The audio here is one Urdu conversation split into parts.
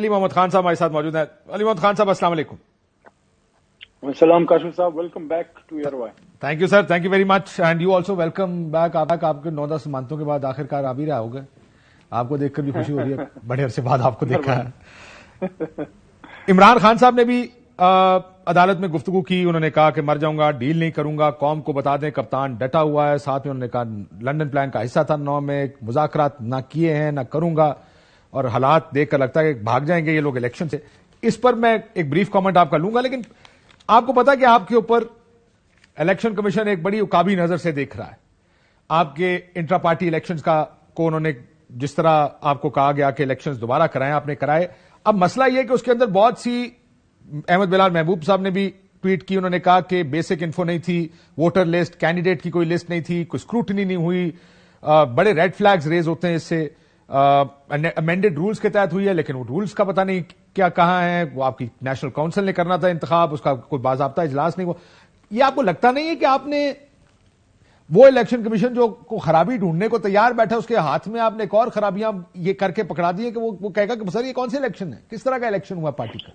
علی محمد خان صاحب ہمارے ساتھ موجود ہیں. علی محمد خان صاحب السلام علیکم. السلام کاشف صاحب, welcome back to your way. Thank you sir, thank you very much, and you also welcome back. آپ کے 9-10 مانتوں کے بعد آخر کار آ بھی رہا ہوگا, آپ کو دیکھ کر بھی خوشی ہو رہی ہے, بڑے عرصے بعد آپ کو دیکھا ہے. عمران خان صاحب نے بھی عدالت میں گفتگو کی, انہوں نے کہا کہ مر جاؤں گا, ڈیل نہیں کروں گا, قوم کو بتا دیں کپتان ڈٹا ہوا ہے. ساتھ میں انہوں نے کہا لندن پلان کا حصہ تھا 9 میں, مذاکرات نہ کیے ہیں نہ کروں گا, اور حالات دیکھ کر لگتا ہے کہ بھاگ جائیں گے یہ لوگ الیکشن سے. اس پر میں ایک بریف کامنٹ آپ کا لوں گا, لیکن آپ کو پتا کہ آپ کے اوپر الیکشن کمیشن ایک بڑی عقابی نظر سے دیکھ رہا ہے. آپ کے انٹرا پارٹی الیکشنز کو انہوں نے جس طرح آپ کو کہا گیا کہ الیکشنز دوبارہ کرائیں, آپ نے کرائے. اب مسئلہ یہ کہ اس کے اندر بہت سی, احمد بلال محبوب صاحب نے بھی ٹویٹ کی, انہوں نے کہا کہ بیسک انفو نہیں تھی, ووٹر لسٹ, کینڈیڈیٹ کی کوئی لسٹ نہیں تھی, کوئی اسکروٹنی نہیں ہوئی, بڑے ریڈ فلیگز ریز ہوتے ہیں اس سے. امینڈڈ رولز کے تحت ہوئی ہے, لیکن وہ رولز کا پتہ نہیں کیا کہاں ہے. وہ آپ کی نیشنل کونسل نے کرنا تھا انتخاب, اس کا کوئی باضابطہ اجلاس نہیں ہوا. یہ آپ کو لگتا نہیں ہے کہ آپ نے وہ الیکشن کمیشن جو کو خرابی ڈھونڈنے کو تیار بیٹھا, اس کے ہاتھ میں آپ نے ایک اور خرابیاں یہ کر کے پکڑا دی ہے کہ وہ کہے گا کہ سر یہ کون سی الیکشن ہے, کس طرح کا الیکشن ہوا پارٹی کا؟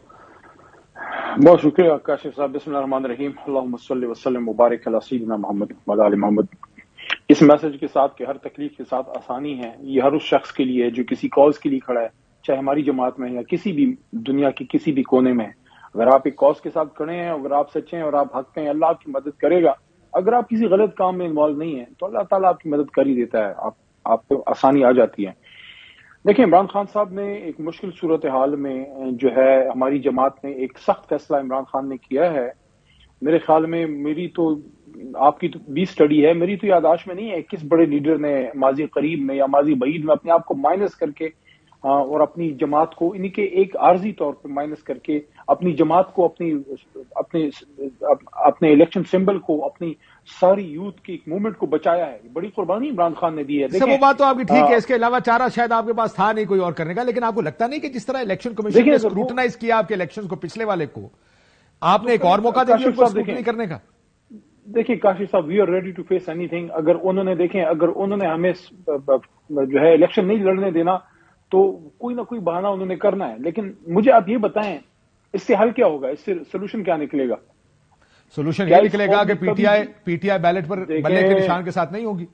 بہت شکریہ کاشف صاحب. بسم اللہ الرحمن الرحیم. اللہم صلی وسلم مبارک علی سیدنا محمد وعلی آل محمد. اس میسج کے ساتھ کہ ہر تکلیف کے ساتھ آسانی ہے, یہ ہر اس شخص کے لیے ہے جو کسی کاز کے لیے کھڑا ہے, چاہے ہماری جماعت میں ہے یا کسی بھی دنیا کی کسی بھی کونے میں ہے. اگر آپ ایک کاز کے ساتھ کھڑے ہیں, اگر آپ سچے ہیں اور آپ حق ہیں, اللہ آپ کی مدد کرے گا. اگر آپ کسی غلط کام میں انوالو نہیں ہیں تو اللہ تعالیٰ آپ کی مدد کر ہی دیتا ہے, آپ کو آسانی آ جاتی ہے. دیکھیں, عمران خان صاحب نے ایک مشکل صورتحال میں جو ہے ہماری جماعت نے ایک سخت فیصلہ عمران خان نے کیا ہے. میرے خیال میں, میری تو آپ کی تو 20 اسٹڈی ہے, میری تو یادداشت میں نہیں ہے کس بڑے لیڈر نے ماضی قریب میں یا ماضی بعید میں اپنے آپ کو مائنس کر کے اور اپنی جماعت کو انہی کے ایک عارضی طور پر مائنس کر کے اپنی جماعت کو اپنے الیکشن سمبل کو, اپنی ساری یوتھ کی ایک موومنٹ کو بچایا ہے. بڑی قربانی عمران خان نے دی ہے. سر وہ بات تو آپ کی ٹھیک ہے, اس کے علاوہ چارہ شاید آپ کے پاس تھا نہیں کوئی اور کرنے کا, لیکن آپ کو لگتا نہیں کہ جس طرح الیکشن کمیشن نے اسکروٹنائز کیا آپ کے الیکشن کو پچھلے والے کو, آپ نے ایک اور موقع دے دیا اسکروٹنی کرنے کا؟ دیکھیں کاشف صاحب, we are ready to face اینی تھنگ. اگر انہوں نے ہمیں جو ہے الیکشن نہیں لڑنے دینا تو کوئی نہ کوئی بہانہ انہوں نے کرنا ہے. لیکن مجھے آپ یہ بتائیں اس سے حل کیا ہوگا, اس سے سولوشن کیا نکلے گا؟ سولوشن یہ نکلے گا کہ پی ٹی آئی بیلٹ پر بلے کے نشان کے ساتھ نہیں ہوگی.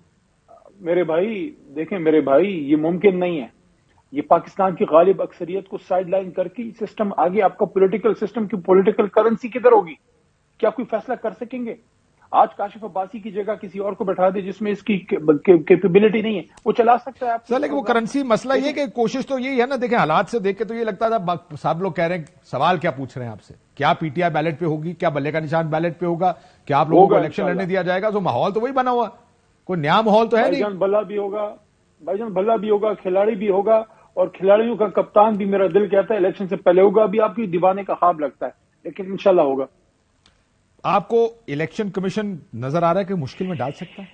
میرے بھائی یہ ممکن نہیں ہے. یہ پاکستان کی غالب اکثریت کو سائڈ لائن کر کے سسٹم آگے, آپ کا پولیٹیکل سسٹم کی پولیٹیکل کرنسی کدھر ہوگی؟ کیا کوئی فیصلہ کر سکیں گے؟ آج کاشف عباسی کی جگہ کسی اور کو بٹھا دے جس میں اس کی کیپیبلٹی نہیں ہے, وہ چلا سکتا ہے آپ سر. لیکن وہ کرنسی مسئلہ یہ کہ کوشش تو یہی ہے نا. دیکھیں حالات سے دیکھ کے تو یہ لگتا تھا, سب لوگ کہہ رہے ہیں, سوال کیا پوچھ رہے ہیں آپ سے, کیا پی ٹی آئی بیلٹ پہ ہوگی, کیا بلے کا نشان بیلٹ پہ ہوگا, کیا آپ لوگوں کو الیکشن لڑنے دیا جائے گا؟ تو ماحول تو وہی بنا ہوا, کوئی نیا ماحول تو ہے نہیں. بھائی جان بھلا بھی ہوگا, کھلاڑی بھی ہوگا, اور کھلاڑیوں کا کپتان بھی میرا دل کہتا ہے الیکشن سے پہلے ہوگا. ابھی آپ کی دیوانے کا خواب لگتا ہے, لیکن انشاءاللہ ہوگا. آپ کو الیکشن کمیشن نظر آ رہا ہے کہ مشکل میں ڈال سکتا ہے؟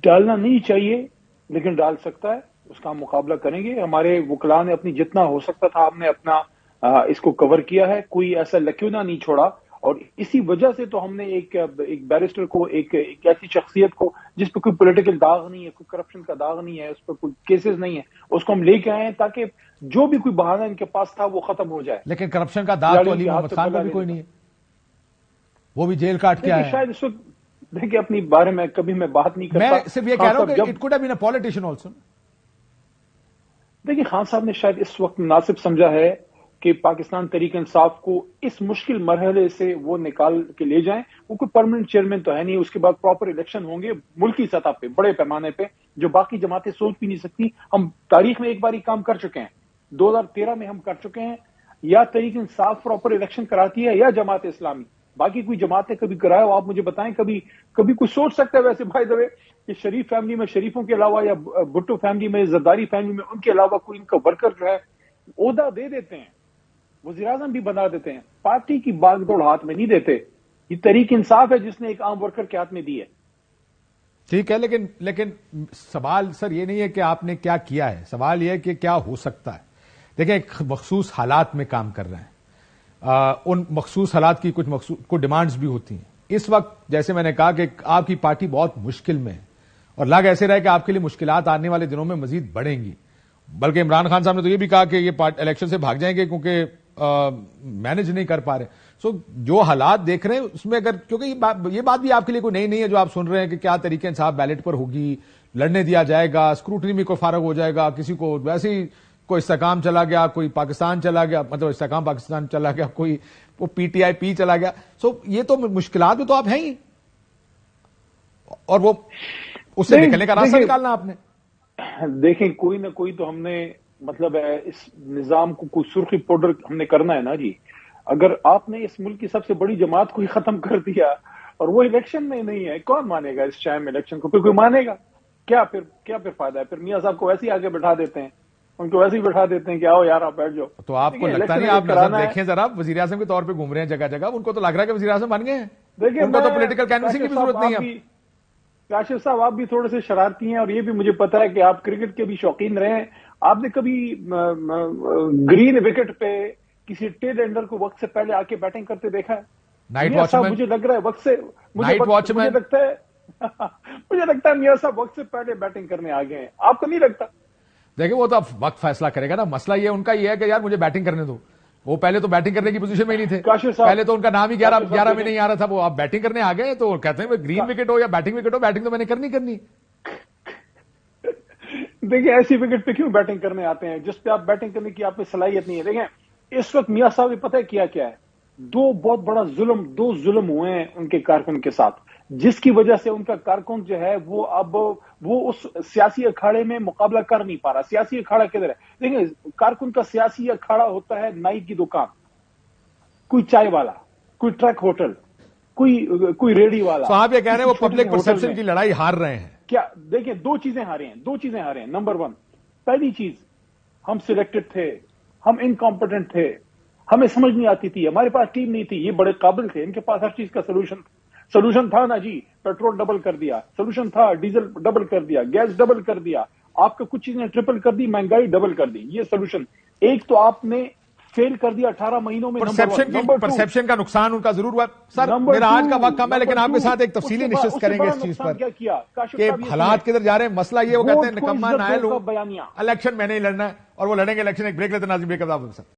ڈالنا نہیں چاہیے لیکن ڈال سکتا ہے. اس کا ہم مقابلہ کریں گے. ہمارے وکلاء نے اپنی جتنا ہو سکتا تھا ہم نے اپنا اس کو کور کیا ہے, کوئی ایسا لکیونہ نہیں چھوڑا. اور اسی وجہ سے تو ہم نے ایک بیرسٹر کو, ایک ایسی شخصیت کو جس پہ کوئی پولیٹیکل داغ نہیں ہے, کوئی کرپشن کا داغ نہیں ہے, اس پہ کوئی کیسز نہیں ہے, اس کو ہم لے کے آئے ہیں تاکہ جو بھی کوئی بہانہ ان کے پاس تھا وہ ختم ہو جائے. لیکن کرپشن کا داغ تو علی محمد خان کا بھی کوئی نہیں ہے, وہ بھی جیل کاٹ کے آیا. شاید اس وقت دیکھیں اپنی بارے میں کبھی میں بات نہیں کرتا. میں صرف یہ کہہ رہا ہوں کہ it could have been a politician also. دیکھیں خان صاحب نے شاید اس وقت مناسب سمجھا ہے کہ پاکستان تحریک انصاف کو اس مشکل مرحلے سے وہ نکال کے لے جائیں. وہ کوئی پرماننٹ چیئرمین تو ہے نہیں, اس کے بعد پراپر الیکشن ہوں گے ملکی سطح پہ, بڑے پیمانے پہ, جو باقی جماعتیں سوچ بھی نہیں سکتی. ہم تاریخ میں ایک بار ہی کام کر چکے ہیں, 2013 میں ہم کر چکے ہیں. یا تحریک انصاف پراپر الیکشن کراتی ہے یا جماعت اسلامی. باقی کوئی جماعتیں کبھی کرائے ہو آپ مجھے بتائیں, کبھی کوئی سوچ سکتا ہے ویسے بھائی دوے کہ شریف فیملی میں شریفوں کے علاوہ یا بھٹو فیملی میں, زرداری فیملی میں, ان کے علاوہ کوئی ان کا ورکر جو ہے عہدہ دے دیتے ہیں, وزیر اعظم بھی بنا دیتے ہیں, پارٹی کی باغ دوڑ ہاتھ میں نہیں دیتے. یہ تحریک انصاف ہے جس نے ایک عام ورکر کے ہاتھ میں دی ہے. ٹھیک ہے, لیکن سوال سر یہ نہیں ہے کہ آپ نے کیا کیا ہے, سوال یہ ہے کہ کیا ہو سکتا ہے. دیکھیں ایک مخصوص حالات میں کام کر رہے ہیں, ان مخصوص حالات کی کچھ ڈیمانڈز بھی ہوتی ہیں. اس وقت جیسے میں نے کہا کہ آپ کی پارٹی بہت مشکل میں ہے, اور لگ ایسے رہے کہ آپ کے لیے مشکلات آنے والے دنوں میں مزید بڑھیں گی. بلکہ عمران خان صاحب نے تو یہ بھی کہا کہ یہ الیکشن سے بھاگ جائیں گے کیونکہ مینج نہیں کر پا رہے. سو جو حالات دیکھ رہے ہیں اس میں اگر کیونکہ یہ بات بھی آپ کے لیے کوئی نئی نہیں ہے جو آپ سن رہے ہیں کہ کیا طریقے انصاف بیلٹ پر ہوگی, لڑنے دیا جائے گا, اسکروٹنی میں کوئی فارغ ہو جائے گا, کسی کو ویسے ہی کوئی استحکام چلا گیا, کوئی پاکستان چلا گیا, مطلب استحکام پاکستان چلا گیا, کوئی وہ پی ٹی آئی پی چلا گیا. سو یہ تو مشکلات میں تو آپ ہیں ہی, اور وہ اس سے نکلنے کا راستہ نکالنا آپ نے. دیکھیں کوئی نہ کوئی تو ہم نے مطلب اس نظام کو کوئی سرخی پاؤڈر ہم نے کرنا ہے نا جی. اگر آپ نے اس ملک کی سب سے بڑی جماعت کو ہی ختم کر دیا اور وہ الیکشن میں نہیں ہے, کون مانے گا اس ٹائم الیکشن کو؟ پھر کوئی مانے گا کیا؟ پھر فائدہ ہے؟ پھر میاں صاحب کو ویسے ہی آگے بٹھا دیتے ہیں, ان کو ویسے ہی بٹھا دیتے ہیں کہ آؤ یار آپ بیٹھ جاؤ. تو آپ کو لگتا نہیں, آپ نظر دیکھیں ذرا, وزیر اعظم کے طور پہ گھوم رہے ہیں جگہ جگہ, ان کو تو لگ رہا ہے کہ وزیر اعظم بن گئے ہیں, ان کو تو پولیٹیکل کینوسنگ کی بھی ضرورت نہیں ہے. کاشف صاحب آپ بھی تھوڑے سے شرارتی ہیں, اور یہ بھی مجھے پتا ہے کہ آپ کرکٹ کے بھی شوقین رہے ہیں. آپ نے کبھی گرین وکٹ پہ کسی ٹیل اینڈر کو وقت سے پہلے آ کے بیٹنگ کرتے دیکھا ہے؟ نائٹ واچ مین, مجھے لگ رہا ہے وقت سے, مجھے لگتا ہے میاں صاحب وقت سے پہلے بیٹنگ کرنے آ گئے ہیں. آپ کو نہیں لگتا؟ دیکھیں وہ تو اب وقت فیصلہ کرے گا نا. مسئلہ یہ ان کا یہ ہے کہ یار مجھے بیٹنگ کرنے دو. وہ پہلے تو بیٹنگ کرنے کی پوزیشن میں ہی نہیں تھے, پہلے تو ان کا نام ہی 11 میں نہیں آ رہا تھا. وہ آپ بیٹنگ کرنے آ گئے تو کہتے ہیں گرین وکٹ ہو یا بیٹنگ وکٹ ہو, بیٹنگ تو میں نے کرنی. دیکھیں ایسی وکٹ پہ کیوں بیٹنگ کرنے آتے ہیں جس پہ آپ بیٹنگ کرنے کی آپ میں صلاحیت نہیں ہے؟ دیکھیں اس وقت میاں صاحب پتہ ہے کیا ہے, دو ظلم ہوئے ہیں ان کے کارکن کے ساتھ, جس کی وجہ سے ان کا کارکن جو ہے وہ اب وہ اس سیاسی اکھاڑے میں مقابلہ کر نہیں پا رہا. سیاسی اکھاڑا کدھر ہے؟ دیکھیں کارکن کا سیاسی اکھاڑا ہوتا ہے نائی کی دکان, کوئی چائے والا, کوئی ٹرک ہوٹل, کوئی ریڑھی والا. تو آپ یہ کہہ رہے ہیں وہ پبلک پرسپشن کی لڑائی ہار رہے ہیں کیا؟ دیکھیں دو چیزیں ہارے ہیں. نمبر 1, پہلی چیز ہم سلیکٹڈ تھے, ہم انکمپیٹنٹ تھے, ہمیں سمجھ نہیں آتی تھی, ہمارے پاس ٹیم نہیں تھی. یہ بڑے قابل تھے, ان کے پاس ہر چیز کا سولوشن تھا نا جی. پیٹرول ڈبل کر دیا, سولوشن تھا. ڈیزل ڈبل کر دیا, گیس ڈبل کر دیا, آپ کا کچھ چیزیں ٹرپل کر دی, مہنگائی ڈبل کر دی. یہ سولوشن ایک تو آپ نے فیل کر دیا 18 مہینوں میں. پرسپشن کا نقصان ان کا ضرور ہوا. سر میرا آج کا وقت کم ہے, لیکن آپ کے ساتھ ایک تفصیلی نشست کریں گے اس چیز پر کہ حالات کدھر جا رہے ہیں. مسئلہ یہ وہ کہتے ہیں نکما نائل ہو, الیکشن میں نہیں لڑنا ہے, اور وہ لڑیں گے الیکشن. ایک بریک لیتے ناظرین, بریک